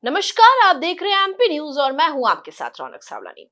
नमस्कार, आप देख रहे हैं एमपी न्यूज और मैं हूं आपके साथ रौनक सावलानी।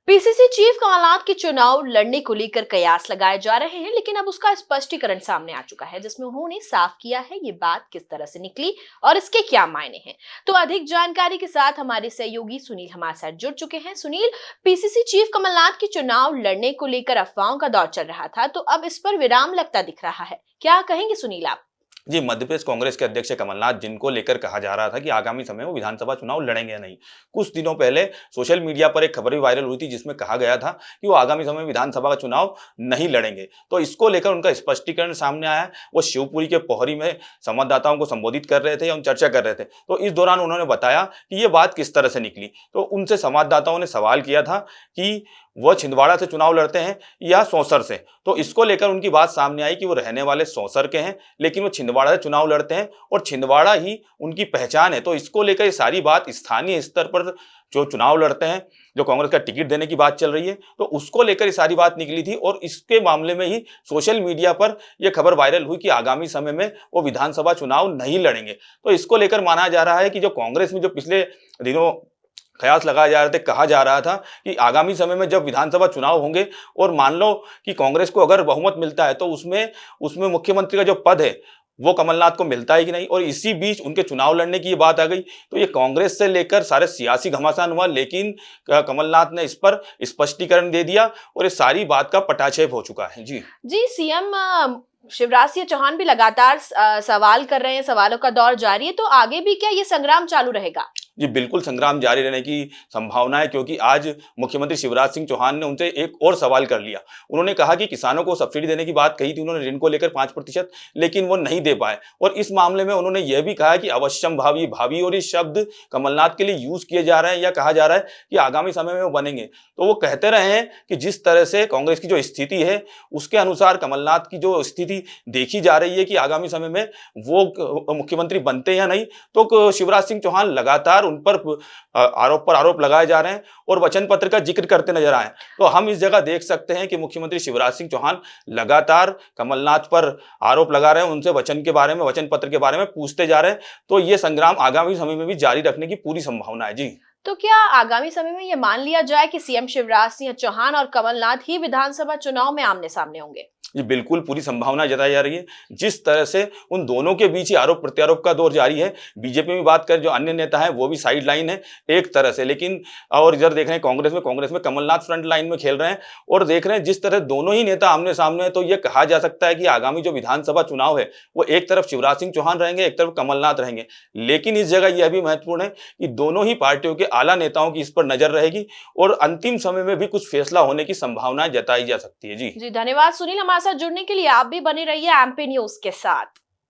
पीसीसी चीफ कमलनाथ के चुनाव लड़ने को लेकर कयास लगाए जा रहे हैं, लेकिन अब उसका स्पष्टीकरण सामने आ चुका है, जिसमें उन्होंने साफ किया है ये बात किस तरह से निकली और इसके क्या मायने हैं। तो अधिक जानकारी के साथ हमारे सहयोगी सुनील हमारे साथ जुड़ चुके हैं। सुनील, पीसीसी चीफ कमलनाथ के चुनाव लड़ने को लेकर अफवाहों का दौर चल रहा था, तो अब इस पर विराम लगता दिख रहा है। क्या कहेंगे सुनील आप? जी, मध्य प्रदेश कांग्रेस के अध्यक्ष कमलनाथ, जिनको लेकर कहा जा रहा था कि आगामी समय में वो विधानसभा चुनाव लड़ेंगे या नहीं। कुछ दिनों पहले सोशल मीडिया पर एक खबर भी वायरल हुई थी, जिसमें कहा गया था कि वो आगामी समय में विधानसभा का चुनाव नहीं लड़ेंगे। तो इसको लेकर उनका स्पष्टीकरण सामने आया है। वो शिवपुरी के पोहरी में संवाददाताओं को संबोधित कर रहे थे या चर्चा कर रहे थे। तो इस दौरान उन्होंने बताया कि ये बात किस तरह से निकली। तो उनसे संवाददाताओं ने सवाल किया था कि वह छिंदवाड़ा से चुनाव लड़ते हैं या सौंसर से। तो इसको लेकर उनकी बात सामने आई कि वो रहने वाले सौंसर के हैं, लेकिन वो छिंदवाड़ा से चुनाव लड़ते हैं और छिंदवाड़ा ही उनकी पहचान है। तो इसको लेकर ये सारी बात स्थानीय स्तर पर जो चुनाव लड़ते हैं, जो कांग्रेस का टिकट देने की बात चल रही है, तो उसको लेकर ये सारी बात निकली थी और इसके मामले में ही सोशल मीडिया पर यह खबर वायरल हुई कि आगामी समय में वो विधानसभा चुनाव नहीं लड़ेंगे। तो इसको लेकर माना जा रहा है कि जो कांग्रेस में जो पिछले दिनों कयास लगाए जा रहे थे, कहा जा रहा था कि आगामी समय में जब विधानसभा चुनाव होंगे और मान लो कि कांग्रेस को अगर बहुमत मिलता है, तो उसमें उसमें मुख्यमंत्री का जो पद है वो कमलनाथ को मिलता है कि नहीं। और इसी बीच उनके चुनाव लड़ने की ये बात आ गई। तो ये कांग्रेस से लेकर सारे सियासी घमासान हुआ, लेकिन कमलनाथ ने इस पर स्पष्टीकरण दे दिया और ये सारी बात का पटाक्षेप हो चुका है। जी जी, सीएम शिवराज सिंह चौहान भी लगातार सवाल कर रहे हैं, सवालों का दौर जारी है, तो आगे भी क्या ये संग्राम चालू रहेगा? जी, बिल्कुल संग्राम जारी रहने की संभावना है, क्योंकि आज मुख्यमंत्री शिवराज सिंह चौहान ने उनसे एक और सवाल कर लिया। उन्होंने कहा कि किसानों को सब्सिडी देने की बात कही थी उन्होंने, ऋण को लेकर 5%, लेकिन वो नहीं दे पाए। और इस मामले में उन्होंने यह भी कहा कि अवश्यम भावी भावी, और ये शब्द कमलनाथ के लिए यूज किए जा रहे हैं या कहा जा रहा है कि आगामी समय में वो बनेंगे। तो वो कहते रहे हैं कि जिस तरह से कांग्रेस की जो स्थिति है, उसके अनुसार कमलनाथ की जो स्थिति देखी जा रही है कि आगामी समय में वो मुख्यमंत्री बनते या नहीं। तो शिवराज सिंह चौहान लगातार उन पर आरोप लगाए जा रहे हैं और वचन पत्र का जिक्र करते नजर आए। तो हम इस जगह देख सकते हैं कि मुख्यमंत्री शिवराज सिंह चौहान लगातार कमलनाथ पर आरोप लगा रहे हैं, उनसे वचन के बारे में, वचन पत्र के बारे में पूछते जा रहे हैं। तो ये संग्राम आगामी समय में भी जारी रखने की पूरी संभावना है। जी, तो क्या आगामी समय में ये मान लिया जाए कि सीएम शिवराज सिंह चौहान और कमलनाथ ही विधानसभा चुनाव में आमने सामने होंगे? ये बिल्कुल पूरी संभावना जताई जा रही है। जिस तरह से उन दोनों के बीच ही आरोप प्रत्यारोप का दौर जारी है, बीजेपी में बात करें, जो अन्य नेता हैं वो भी साइड लाइन है एक तरह से, लेकिन और इधर देख रहे हैं कांग्रेस में कमलनाथ फ्रंट लाइन में खेल रहे हैं और देख रहे हैं जिस तरह दोनों ही नेता आमने सामने हैं। तो ये कहा जा सकता है कि आगामी जो विधानसभा चुनाव है, वो एक तरफ शिवराज सिंह चौहान रहेंगे, एक तरफ कमलनाथ रहेंगे। लेकिन इस जगह यह भी महत्वपूर्ण है कि दोनों ही पार्टियों के आला नेताओं की इस पर नजर रहेगी और अंतिम समय में भी कुछ फैसला होने की संभावनाएं जताई जा सकती है। जी जी, धन्यवाद सुनील, हमारे साथ जुड़ने के लिए। आप भी बने रहिए एमपी न्यूज के साथ।